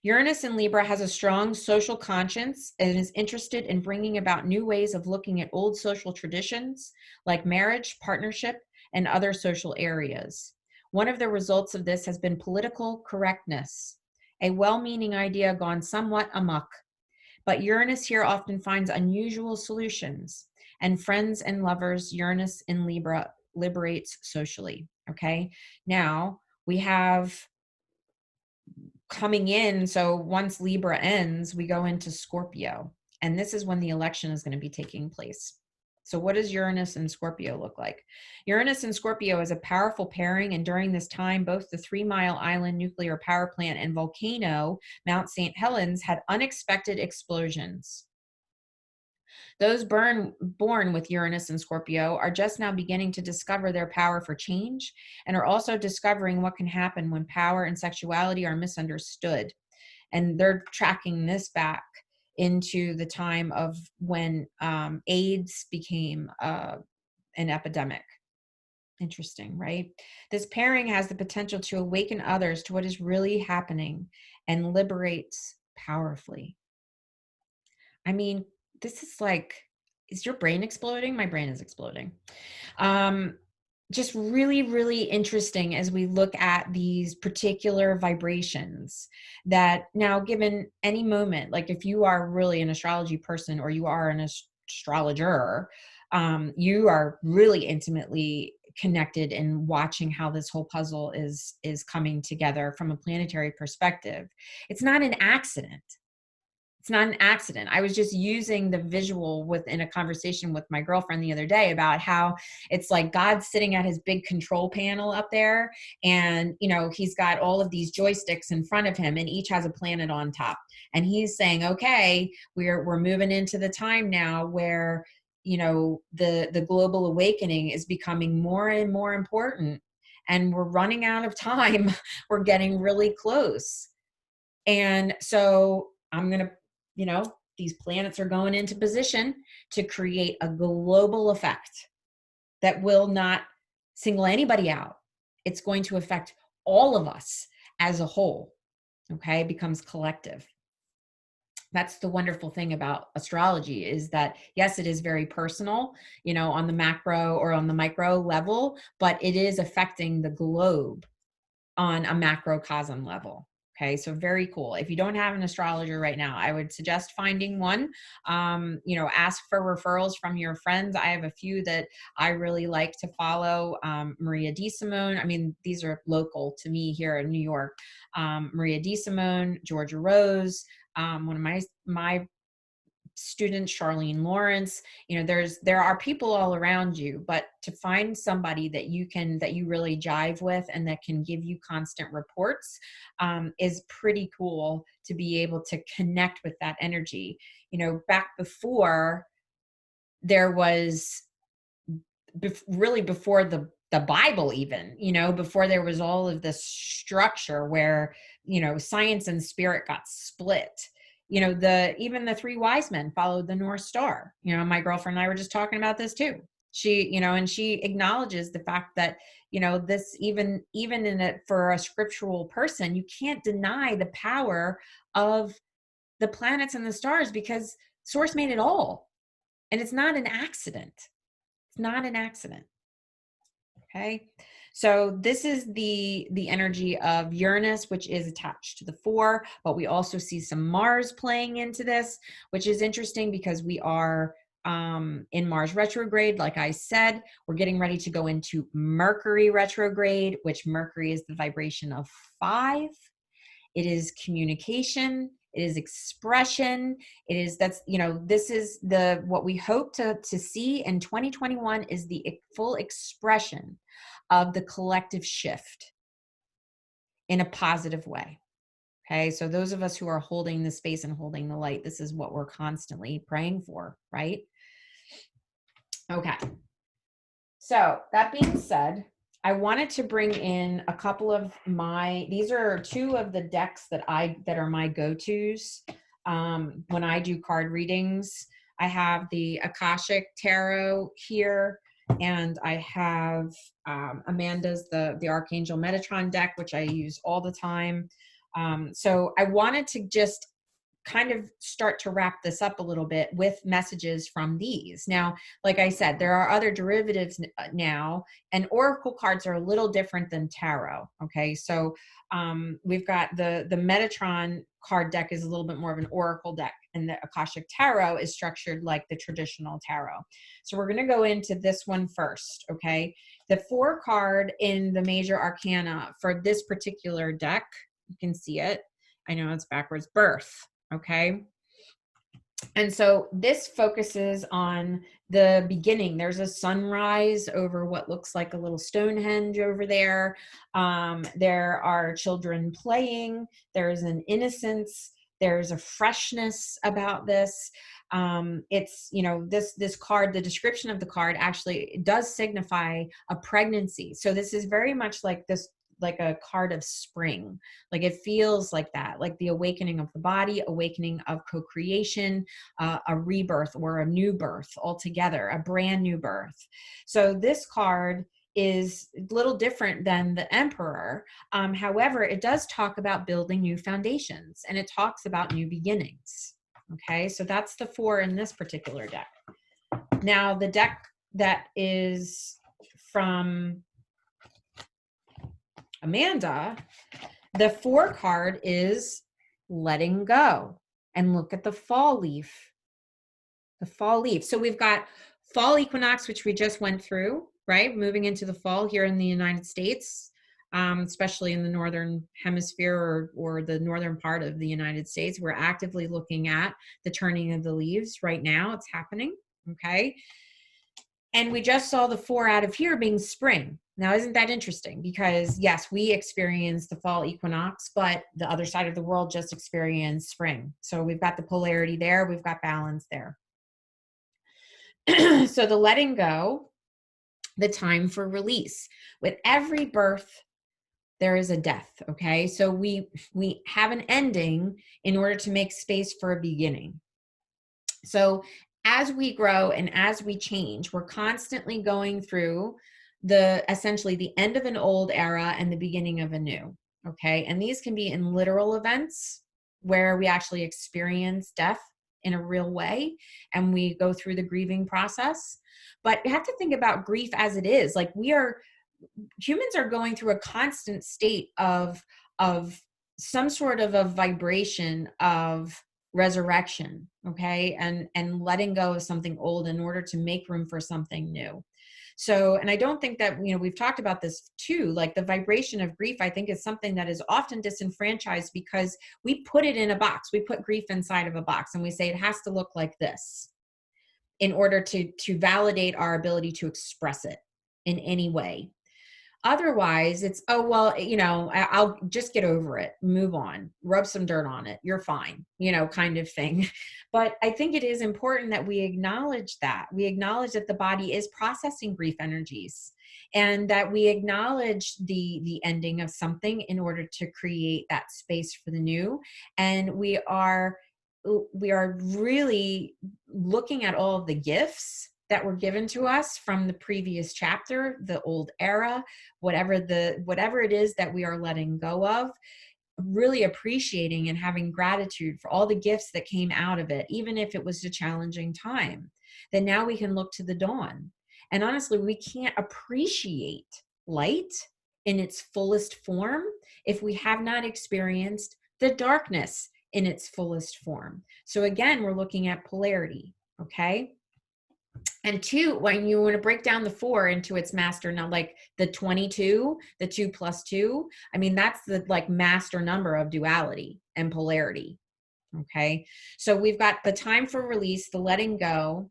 Uranus in Libra has a strong social conscience and is interested in bringing about new ways of looking at old social traditions like marriage, partnership, and other social areas. One of the results of this has been political correctness, a well-meaning idea gone somewhat amok. But Uranus here often finds unusual solutions, and friends and lovers, Uranus in Libra liberates socially. Okay. Now we have coming in. So once Libra ends, we go into Scorpio, and this is when the election is going to be taking place. So what does Uranus and Scorpio look like? Uranus and Scorpio is a powerful pairing, and during this time, both the 3 Mile Island nuclear power plant and volcano, Mount St. Helens, had unexpected explosions. Those born with Uranus and Scorpio are just now beginning to discover their power for change, and are also discovering what can happen when power and sexuality are misunderstood. And they're tracking this back into the time of when AIDS became an epidemic. Interesting, right? This pairing has the potential to awaken others to what is really happening and liberates powerfully. I mean, this is like, is your brain exploding? My brain is exploding. Just really, really interesting as we look at these particular vibrations that now, given any moment, like if you are really an astrology person or you are an astrologer, you are really intimately connected and watching how this whole puzzle is coming together from a planetary perspective. It's not an accident. It's not an accident. I was just using the visual within a conversation with my girlfriend the other day about how it's like God's sitting at his big control panel up there, and he's got all of these joysticks in front of him and each has a planet on top. And he's saying, okay, we're moving into the time now where the global awakening is becoming more and more important, and we're running out of time. We're getting really close. And so I'm going to, these planets are going into position to create a global effect that will not single anybody out. It's going to affect all of us as a whole. Okay. It becomes collective. That's the wonderful thing about astrology, is that, yes, it is very personal, on the macro or on the micro level, but it is affecting the globe on a macrocosm level. Okay, so very cool. If you don't have an astrologer right now, I would suggest finding one. Ask for referrals from your friends. I have a few that I really like to follow. Maria DeSimone. I mean, these are local to me here in New York. Maria DeSimone, Georgia Rose. One of my students, Charlene Lawrence. There are people all around you, but to find somebody that you really jive with and that can give you constant reports is pretty cool, to be able to connect with that energy. Back before there was really before the Bible, even, before there was all of this structure where, science and spirit got split. Even the three wise men followed the North Star. My girlfriend and I were just talking about this too. She, and she acknowledges the fact that, this even in it, for a scriptural person, you can't deny the power of the planets and the stars, because Source made it all. And it's not an accident. It's not an accident. Okay. So this is the energy of Uranus, which is attached to the 4, but we also see some Mars playing into this, which is interesting because we are in Mars retrograde. Like I said, we're getting ready to go into Mercury retrograde, which Mercury is the vibration of 5. It is communication. It is expression. This is what we hope to see in 2021 is the full expression of the collective shift in a positive way. Okay. So those of us who are holding the space and holding the light, this is what we're constantly praying for, right? Okay. So that being said, I wanted to bring in a couple of these are 2 of the decks that are my go-tos when I do card readings. I have the Akashic Tarot here, and I have Amanda's, the Archangel Metatron deck, which I use all the time. So I wanted to just kind of start to wrap this up a little bit with messages from these. Now, like I said, there are other derivatives now, and oracle cards are a little different than tarot. Okay, so we've got the Metatron card deck is a little bit more of an oracle deck, and the Akashic Tarot is structured like the traditional tarot. So we're going to go into this one first. Okay, the 4 card in the major arcana for this particular deck, you can see it. I know it's backwards. Birth. Okay. And so this focuses on the beginning. There's a sunrise over what looks like a little Stonehenge over there. There are children playing. There's an innocence. There's a freshness about this. It's, this card, the description of the card actually does signify a pregnancy. So this is very much like this, like a card of spring. Like it feels like that, like the awakening of the body, awakening of co-creation, a rebirth or a new birth altogether, a brand new birth. So this card is a little different than the Emperor. However, it does talk about building new foundations, and it talks about new beginnings. Okay, so that's the 4 in this particular deck. Now, the deck that is from Amanda, the 4 card is letting go. And look at the fall leaf. The fall leaf. So we've got fall equinox, which we just went through. right? Moving into the fall here in the United States, especially in the northern hemisphere or the northern part of the United States. We're actively looking at the turning of the leaves right now. It's happening, okay? And we just saw the 4 out of here being spring. Now, isn't that interesting? Because yes, we experienced the fall equinox, but the other side of the world just experienced spring. So we've got the polarity there, we've got balance there. So the letting go, the time for release. With every birth, there is a death, okay? So we have an ending in order to make space for a beginning. So as we grow and as we change, we're constantly going through essentially the end of an old era and the beginning of a new, okay? And these can be in literal events where we actually experience death in a real way and we go through the grieving process. But you have to think about grief as it is. Like humans are going through a constant state of some sort of a vibration of resurrection, okay, and letting go of something old in order to make room for something new. So, and I don't think that, we've talked about this too, like the vibration of grief, I think is something that is often disenfranchised because we put it in a box. We put grief inside of a box and we say it has to look like this in order to validate our ability to express it in any way. Otherwise, it's, oh, well, I'll just get over it, move on, rub some dirt on it, you're fine, kind of thing. But I think it is important that we acknowledge that. We acknowledge that the body is processing grief energies and that we acknowledge the ending of something in order to create that space for the new. And we are really looking at all of the gifts that were given to us from the previous chapter, the old era, whatever it is that we are letting go of, really appreciating and having gratitude for all the gifts that came out of it, even if it was a challenging time. Then now we can look to the dawn. And honestly, we can't appreciate light in its fullest form if we have not experienced the darkness in its fullest form. So again, we're looking at polarity, okay? And 2, when you want to break down the 4 into its master, now like the 22, the 2 plus 2, I mean, that's the like master number of duality and polarity. Okay. So we've got the time for release, the letting go,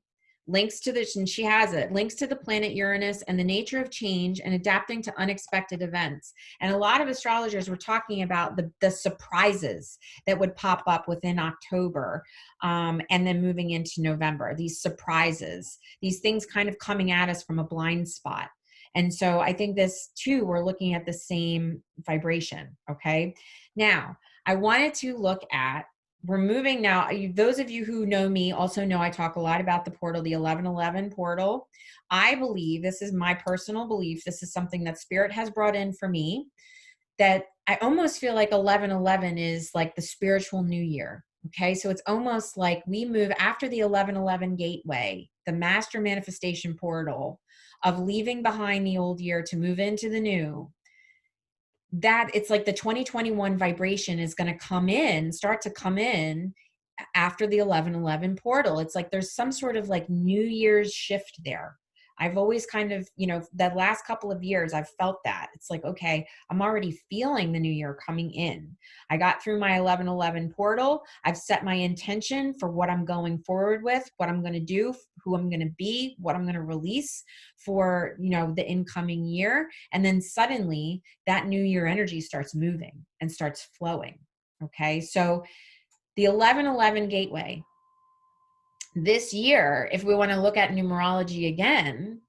links to this, and she has it, links to the planet Uranus and the nature of change and adapting to unexpected events. And a lot of astrologers were talking about the surprises that would pop up within October, and then moving into November, these surprises, these things kind of coming at us from a blind spot. And so I think this too, we're looking at the same vibration. Okay. Now I wanted to look at, we're moving now. Those of you who know me also know I talk a lot about the portal, the 1111 portal. I believe, this is my personal belief, this is something that Spirit has brought in for me, that I almost feel like 1111 is like the spiritual new year. Okay, so it's almost like we move after the 1111 gateway, the master manifestation portal of leaving behind the old year to move into the new. That it's like the 2021 vibration is going to start to come in after the 1111 portal. It's like there's some sort of like New Year's shift there. I've always kind of, the last couple of years, I've felt that. It's like, okay, I'm already feeling the new year coming in. I got through my 1111 portal. I've set my intention for what I'm going forward with, what I'm going to do, who I'm going to be, what I'm going to release for, the incoming year. And then suddenly that new year energy starts moving and starts flowing. Okay. So the 1111 gateway, this year, if we want to look at numerology again,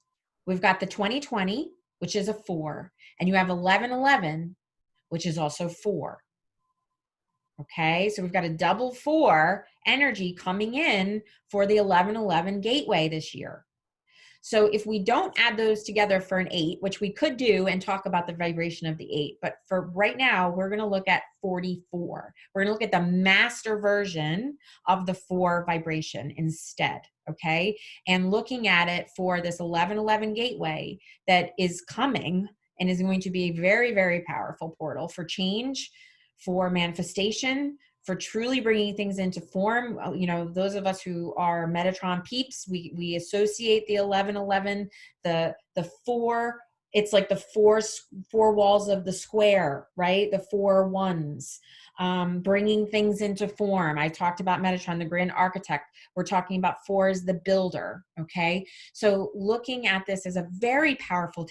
we've got the 2020, which is a 4, and you have 1111, which is also 4. Okay, so we've got a double 4 energy coming in for the 1111 gateway this year. So if we don't add those together for an 8, which we could do and talk about the vibration of the 8, but for right now, we're going to look at 44. We're going to look at the master version of the 4 vibration instead, okay? And looking at it for this 1111 gateway that is coming and is going to be a very, very powerful portal for change, for manifestation, for truly bringing things into form. You know, those of us who are Metatron peeps, we associate the 1111, the four. It's like the four walls of the square, right? The four ones, bringing things into form. I talked about Metatron, the grand architect. We're talking about four as the builder. Okay, so looking at this as a very powerful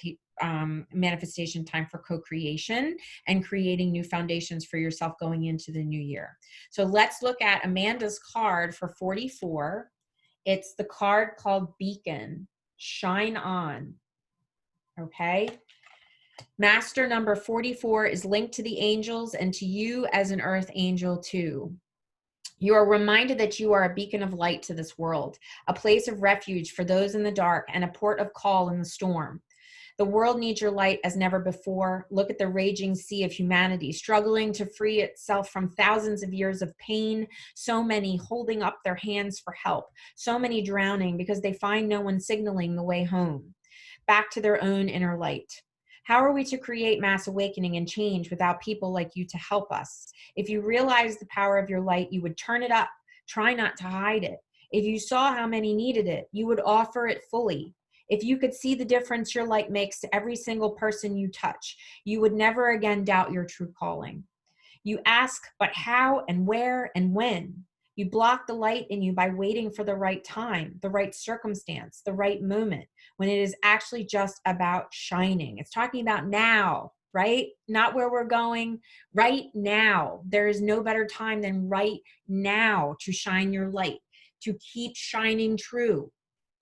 manifestation time for co-creation and creating new foundations for yourself going into the new year. So let's look at Amanda's card for 44. It's the card called Beacon, Shine On. Okay. Master number 44 is linked to the angels and to you as an earth angel too. You are reminded that you are a beacon of light to this world, a place of refuge for those in the dark, and a port of call in the storm. The world needs your light as never before. Look at the raging sea of humanity, struggling to free itself from thousands of years of pain, so many holding up their hands for help, so many drowning because they find no one signaling the way home, back to their own inner light. How are we to create mass awakening and change without people like you to help us? If you realize the power of your light, you would turn it up, try not to hide it. If you saw how many needed it, you would offer it fully. If you could see the difference your light makes to every single person you touch, you would never again doubt your true calling. You ask, but how and where and when? You block the light in you by waiting for the right time, the right circumstance, the right moment, when it is actually just about shining. It's talking about now, right? Not where we're going, right now. There is no better time than right now to shine your light, to keep shining true,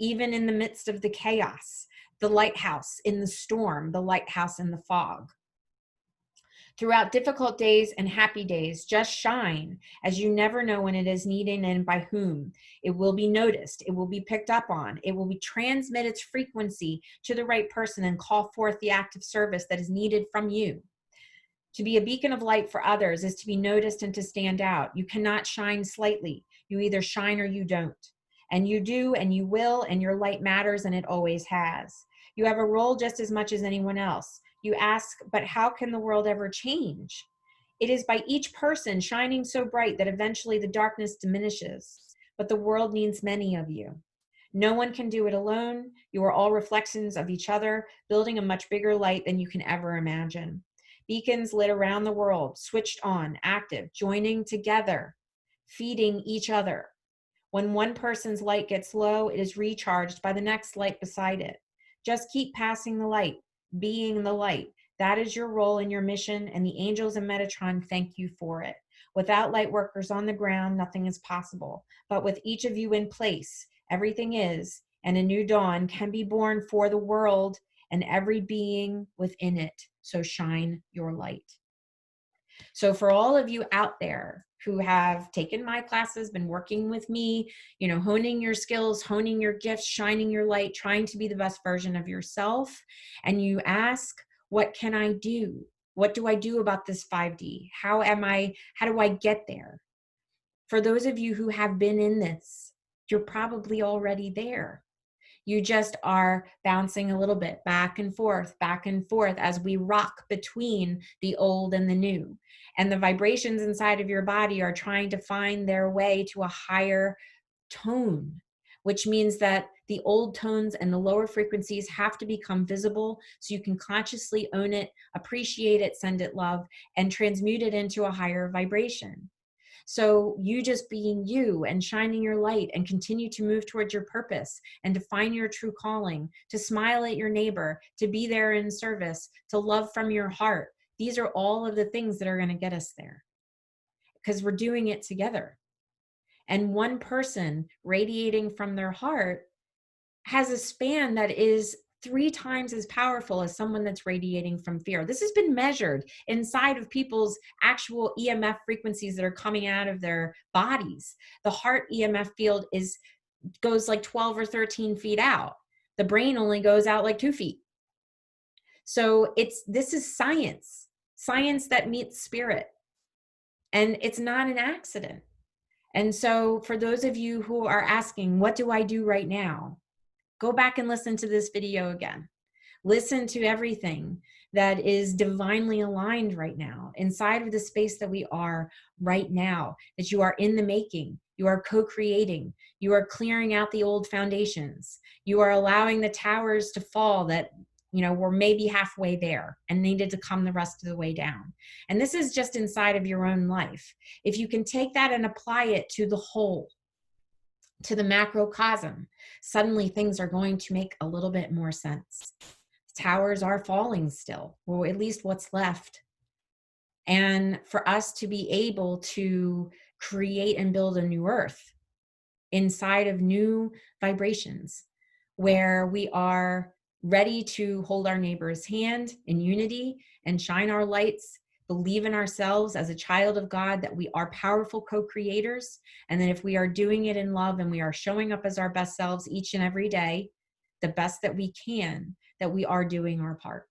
even in the midst of the chaos, the lighthouse in the storm, the lighthouse in the fog. Throughout difficult days and happy days, just shine, as you never know when it is needed and by whom. It will be noticed. It will be picked up on. It will be transmit its frequency to the right person and call forth the act of service that is needed from you. To be a beacon of light for others is to be noticed and to stand out. You cannot shine slightly. You either shine or you don't. And you do, and you will, and your light matters, and it always has. You have a role just as much as anyone else. You ask, but how can the world ever change? It is by each person shining so bright that eventually the darkness diminishes. But the world needs many of you. No one can do it alone. You are all reflections of each other, building a much bigger light than you can ever imagine. Beacons lit around the world, switched on, active, joining together, feeding each other. When one person's light gets low, it is recharged by the next light beside it. Just keep passing the light, being the light. That is your role and your mission, and the angels and Metatron thank you for it. Without light workers on the ground, nothing is possible. But with each of you in place, everything is, and a new dawn can be born for the world and every being within it. So shine your light. So for all of you out there who have taken my classes, been working with me, you know, honing your skills, honing your gifts, shining your light, trying to be the best version of yourself, and you ask, what can I do? What do I do about this 5D? How do I get there? For those of you who have been in this, you're probably already there. You just are bouncing a little bit back and forth as we rock between the old and the new. And the vibrations inside of your body are trying to find their way to a higher tone, which means that the old tones and the lower frequencies have to become visible so you can consciously own it, appreciate it, send it love, and transmute it into a higher vibration. So you just being you and shining your light and continue to move towards your purpose and to find your true calling, to smile at your neighbor, to be there in service, to love from your heart. These are all of the things that are going to get us there because we're doing it together. And one person radiating from their heart has a span that is 3 times as powerful as someone that's radiating from fear. This has been measured inside of people's actual EMF frequencies that are coming out of their bodies. The heart EMF field goes like 12 or 13 feet out. The brain only goes out like 2 feet. So this is science that meets spirit. And it's not an accident. And so for those of you who are asking, what do I do right now? Go back and listen to this video again. Listen to everything. that is divinely aligned right now, inside of the space that we are right now, that you are in the making, you are co-creating, you are clearing out the old foundations, you are allowing the towers to fall that, you know, were maybe halfway there and needed to come the rest of the way down. And this is just inside of your own life. If you can take that and apply it to the whole, to the macrocosm, suddenly things are going to make a little bit more sense. Towers are falling still, or at least what's left. And for us to be able to create and build a new earth inside of new vibrations, where we are ready to hold our neighbor's hand in unity and shine our lights, believe in ourselves as a child of God, that we are powerful co-creators, and that if we are doing it in love and we are showing up as our best selves each and every day, the best that we can, that we are doing our part.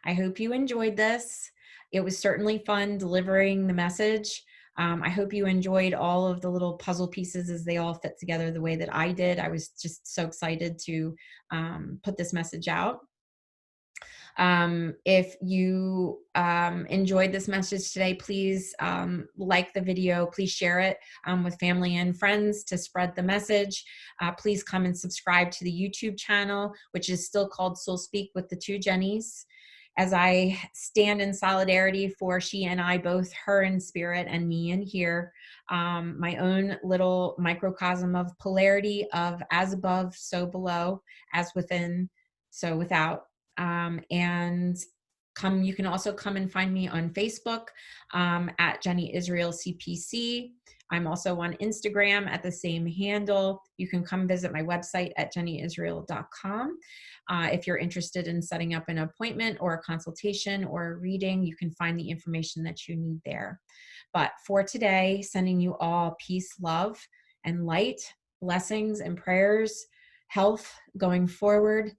I hope you enjoyed this. It was certainly fun delivering the message. I hope you enjoyed all of the little puzzle pieces as they all fit together the way that I did. I was just so excited to put this message out. If you enjoyed this message today, please like the video, please share it with family and friends to spread the message. Please come and subscribe to the YouTube channel, which is still called Soul Speak with the Two Jennies, as I stand in solidarity for she and I both, her in spirit and me in here, my own little microcosm of polarity of as above, so below, as within, so without. And you can also come and find me on Facebook at Jenny Israel CPC. I'm also on Instagram at the same handle. You can come visit my website at jennyisrael.com. If you're interested in setting up an appointment or a consultation or a reading, you can find the information that you need there. But for today, sending you all peace, love, and light, blessings and prayers, health going forward,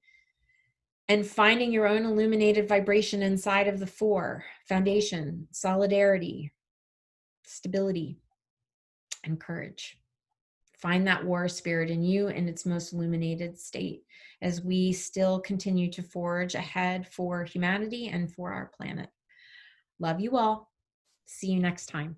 and finding your own illuminated vibration inside of the four: foundation, solidarity, stability, and courage. Find that war spirit in you in its most illuminated state as we still continue to forge ahead for humanity and for our planet. Love you all. See you next time.